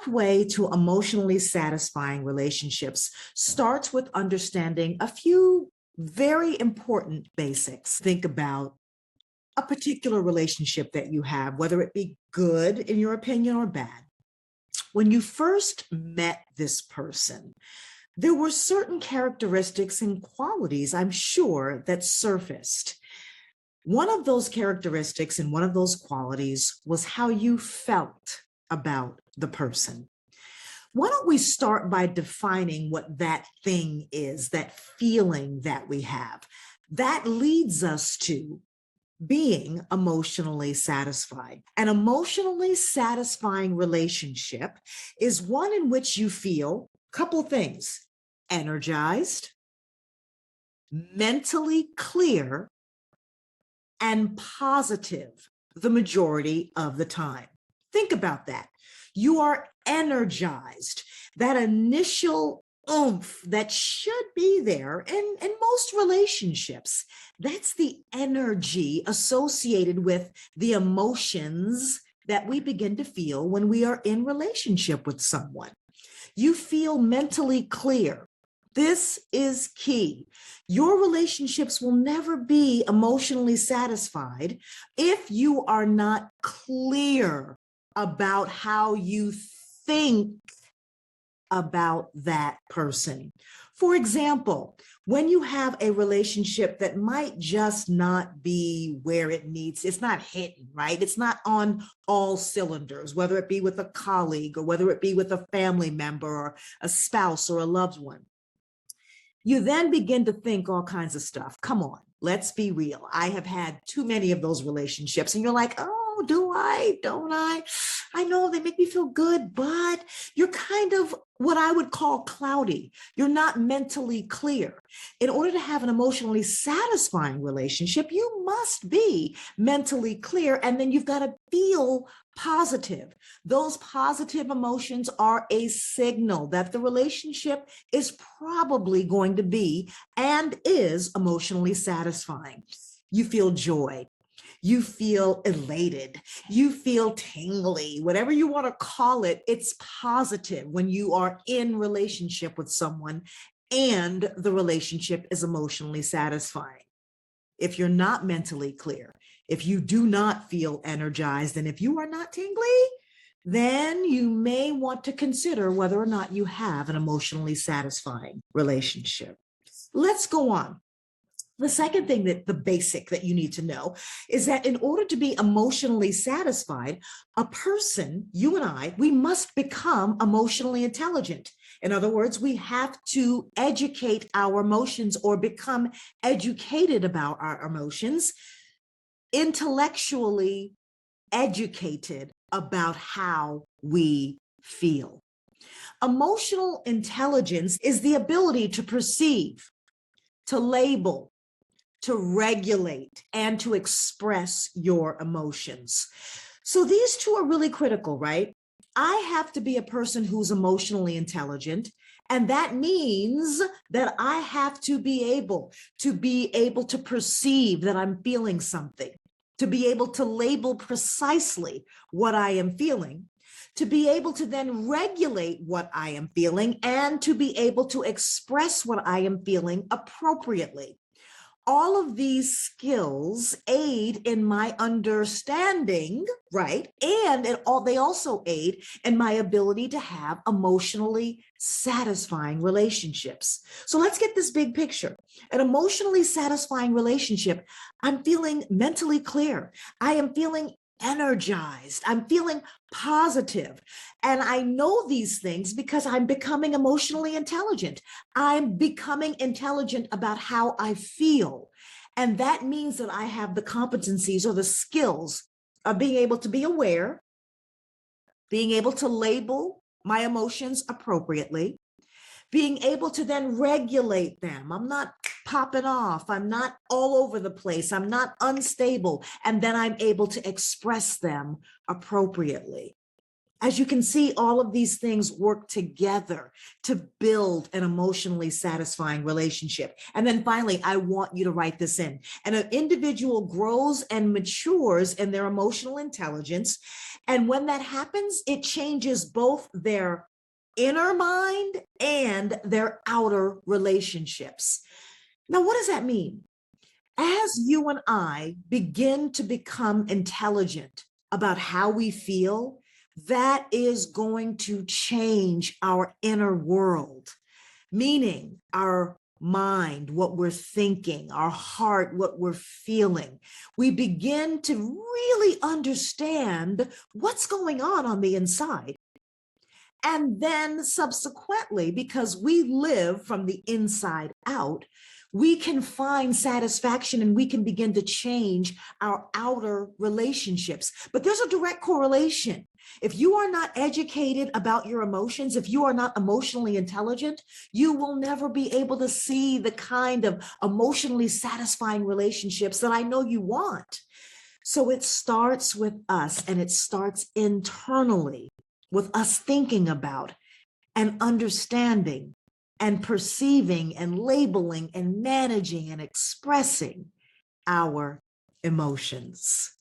pathway to emotionally satisfying relationships starts with understanding a few very important basics. Think about a particular relationship that you have, whether it be good in your opinion or bad. When you first met this person, there were certain characteristics and qualities, I'm sure, that surfaced. One of those characteristics and one of those qualities was how you felt about the person. Why don't we start by defining what that thing is, that feeling that we have? That leads us to being emotionally satisfied. An emotionally satisfying relationship is one in which you feel a couple things: energized, mentally clear, and positive the majority of the time. Think about that. You are energized. That initial oomph that should be there in most relationships, that's the energy associated with the emotions that we begin to feel when we are in relationship with someone. You feel mentally clear. This is key. Your relationships will never be emotionally satisfied if you are not clear about how you think about that person. For example, when you have a relationship that might just not be where it needs, it's not hitting, right? It's not on all cylinders, whether it be with a colleague or whether it be with a family member or a spouse or a loved one. You then begin to think all kinds of stuff. Come on, let's be real. I have had too many of those relationships, and you're like, oh, do I? Don't I? I know they make me feel good, but you're kind of what I would call cloudy. You're not mentally clear. In order to have an emotionally satisfying relationship, you must be mentally clear, and then you've got to feel positive. Those positive emotions are a signal that the relationship is probably going to be and is emotionally satisfying. You feel joy. You feel elated, you feel tingly, whatever you want to call it, it's positive when you are in relationship with someone and the relationship is emotionally satisfying. If you're not mentally clear, if you do not feel energized, and if you are not tingly, then you may want to consider whether or not you have an emotionally satisfying relationship. Let's go on. The second thing, that the basic that you need to know, is that in order to be emotionally satisfied, a person, you and I, we must become emotionally intelligent. In other words, we have to educate our emotions or become educated about our emotions, intellectually educated about how we feel. Emotional intelligence is the ability to perceive, to label, to regulate, and to express your emotions. So these two are really critical, right? I have to be a person who's emotionally intelligent, and that means that I have to be able to perceive that I'm feeling something, to be able to label precisely what I am feeling, to be able to then regulate what I am feeling, and to be able to express what I am feeling appropriately. All of these skills aid in my understanding, right? And they also aid in my ability to have emotionally satisfying relationships. So let's get this big picture. An emotionally satisfying relationship, I'm feeling mentally clear. I am feeling energized. I'm feeling positive. And I know these things because I'm becoming emotionally intelligent. I'm becoming intelligent about how I feel. And that means that I have the competencies or the skills of being able to be aware, being able to label my emotions appropriately, being able to then regulate them. I'm not popping off. I'm not all over the place. I'm not unstable. And then I'm able to express them appropriately. As you can see, all of these things work together to build an emotionally satisfying relationship. And then finally, I want you to write this in. And an individual grows and matures in their emotional intelligence. And when that happens, it changes both their inner mind and their outer relationships. Now, what does that mean? As you and I begin to become intelligent about how we feel, that is going to change our inner world, meaning our mind, what we're thinking, our heart, what we're feeling. We begin to really understand what's going on the inside. And then subsequently, because we live from the inside out, we can find satisfaction and we can begin to change our outer relationships. But there's a direct correlation. If you are not educated about your emotions, if you are not emotionally intelligent, you will never be able to see the kind of emotionally satisfying relationships that I know you want. So it starts with us, and it starts internally with us thinking about and understanding and perceiving and labeling and managing and expressing our emotions.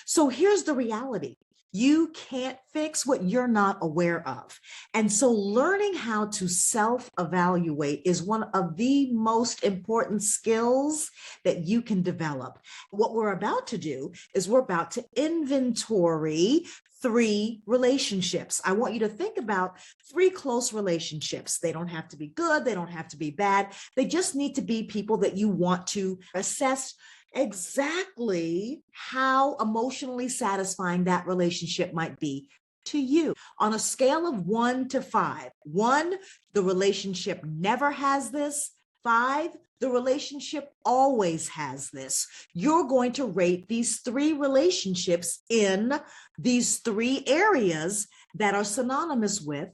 So here's the reality. You can't fix what you're not aware of. And so learning how to self-evaluate is one of the most important skills that you can develop. What we're about to do is we're about to inventory 3 relationships. I want you to think about 3 close relationships. They don't have to be good. They don't have to be bad. They just need to be people that you want to assess exactly how emotionally satisfying that relationship might be to you. On a scale of 1 to 5, 1, the relationship never has this. 5, the relationship always has this. You're going to rate these 3 relationships in these 3 areas that are synonymous with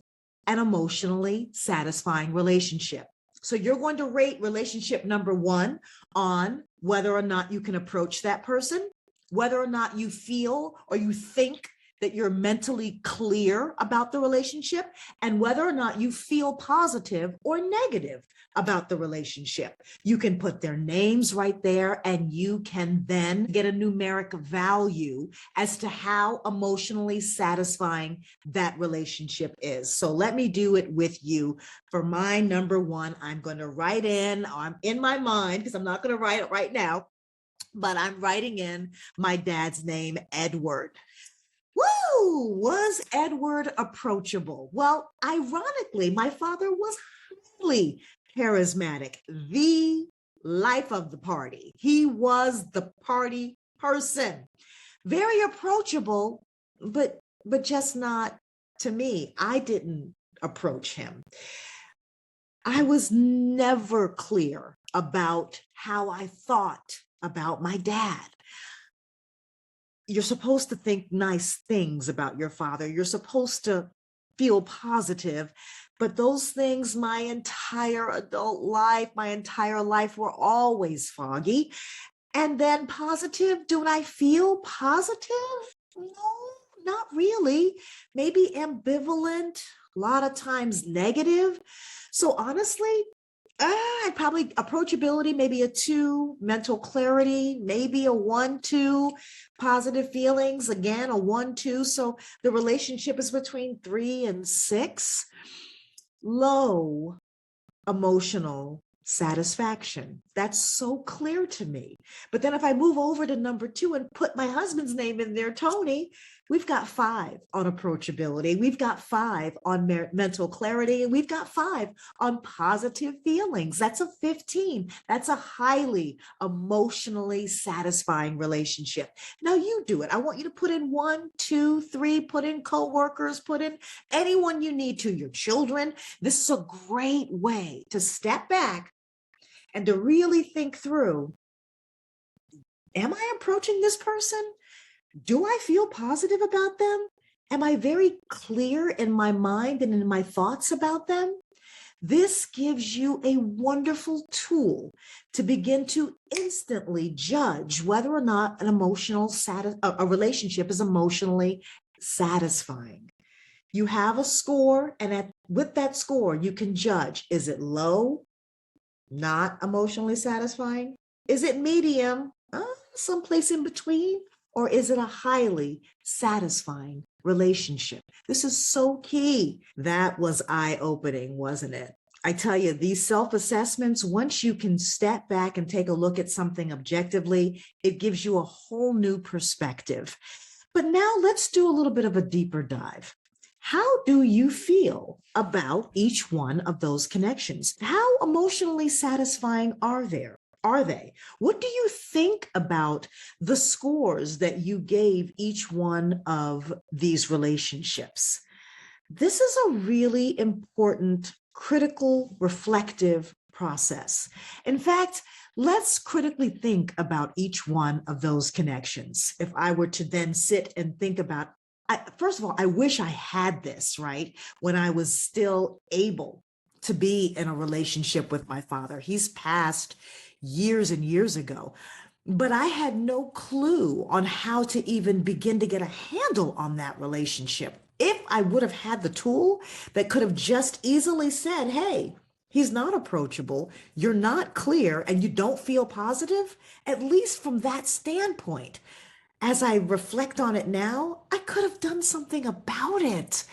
an emotionally satisfying relationship. So you're going to rate relationship number 1 on whether or not you can approach that person, whether or not you feel or you think that you're mentally clear about the relationship, and whether or not you feel positive or negative about the relationship. You can put their names right there, and you can then get a numeric value as to how emotionally satisfying that relationship is. So let me do it with you. For my number 1, I'm going to write I'm in my mind, because I'm not going to write it right now, but I'm writing in my dad's name, Edward. Woo! Was Edward approachable? Well, ironically, my father was highly charismatic, the life of the party. He was the party person, very approachable, but just not to me. I didn't approach him. I was never clear about how I thought about my dad. You're supposed to think nice things about your father. You're supposed to feel positive, but those things my entire adult life, my entire life were always foggy. And then positive, do I feel positive? No, not really. Maybe ambivalent, a lot of times negative. So honestly, I'd probably approachability, maybe a 2, mental clarity, maybe a 1, 2, positive feelings, again, a 1, 2. So the relationship is between 3 and 6. Low emotional satisfaction. That's so clear to me. But then if I move over to number 2 and put my husband's name in there, Tony, we've got 5 on approachability. We've got 5 on mental clarity, and we've got 5 on positive feelings. That's a 15. That's a highly emotionally satisfying relationship. Now you do it. I want you to put in 1, 2, 3, put in coworkers, put in anyone you need to, your children. This is a great way to step back and to really think through, am I approaching this person? Do I feel positive about them? Am I very clear in my mind and in my thoughts about them? This gives you a wonderful tool to begin to instantly judge whether or not a relationship is emotionally satisfying. You have a score, and with that score, you can judge, is it low, not emotionally satisfying? Is it medium, someplace in between? Or is it a highly satisfying relationship? This is so key. That was eye-opening, wasn't it? I tell you, these self-assessments, once you can step back and take a look at something objectively, it gives you a whole new perspective. But now let's do a little bit of a deeper dive. How do you feel about each one of those connections? How emotionally satisfying are they? What do you think about the scores that you gave each one of these relationships? This is a really important, critical, reflective process. In fact, let's critically think about each one of those connections. If I were to then sit and think about, first of all, I wish I had this, right? When I was still able to be in a relationship with my father. He's passed years and years ago, but I had no clue on how to even begin to get a handle on that relationship. If I would have had the tool that could have just easily said, hey, he's not approachable, you're not clear, and you don't feel positive, at least from that standpoint, as I reflect on it now, I could have done something about it.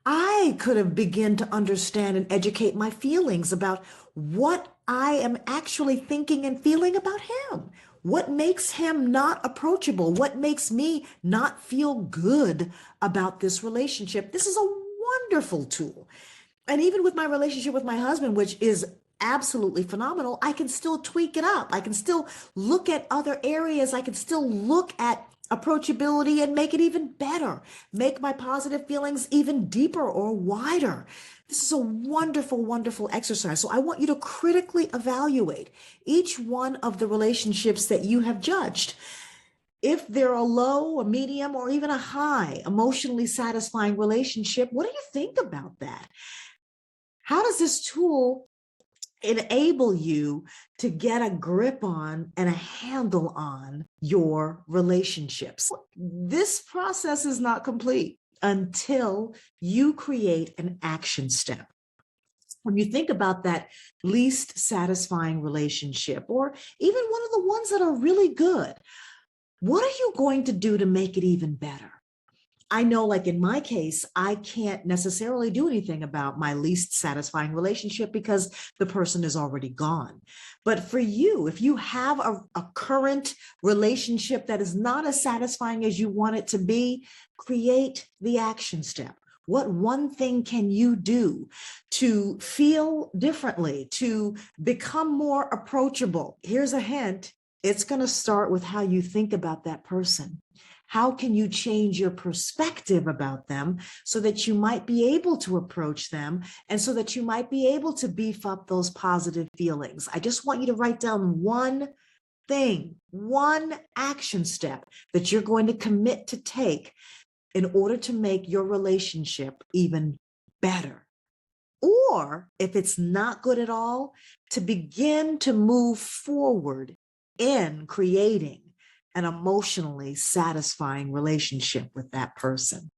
I could have begun to understand and educate my feelings about what I am actually thinking and feeling about him. What makes him not approachable? What makes me not feel good about this relationship? This is a wonderful tool. And even with my relationship with my husband, which is absolutely phenomenal, I can still tweak it up. I can still look at other areas. I can still look at approachability and make it even better, make my positive feelings even deeper or wider. This is a wonderful, wonderful exercise. So I want you to critically evaluate each one of the relationships that you have judged. If they're a low, a medium, or even a high emotionally satisfying relationship, what do you think about that? How does this tool enable you to get a grip on and a handle on your relationships? This process is not complete until you create an action step. When you think about that least satisfying relationship, or even one of the ones that are really good, what are you going to do to make it even better? I know, like in my case, I can't necessarily do anything about my least satisfying relationship because the person is already gone. But for you, if you have a current relationship that is not as satisfying as you want it to be, create the action step. What one thing can you do to feel differently, to become more approachable? Here's a hint. It's going to start with how you think about that person. How can you change your perspective about them so that you might be able to approach them and so that you might be able to beef up those positive feelings? I just want you to write down one thing, one action step that you're going to commit to take in order to make your relationship even better. Or if it's not good at all, to begin to move forward in creating an emotionally satisfying relationship with that person.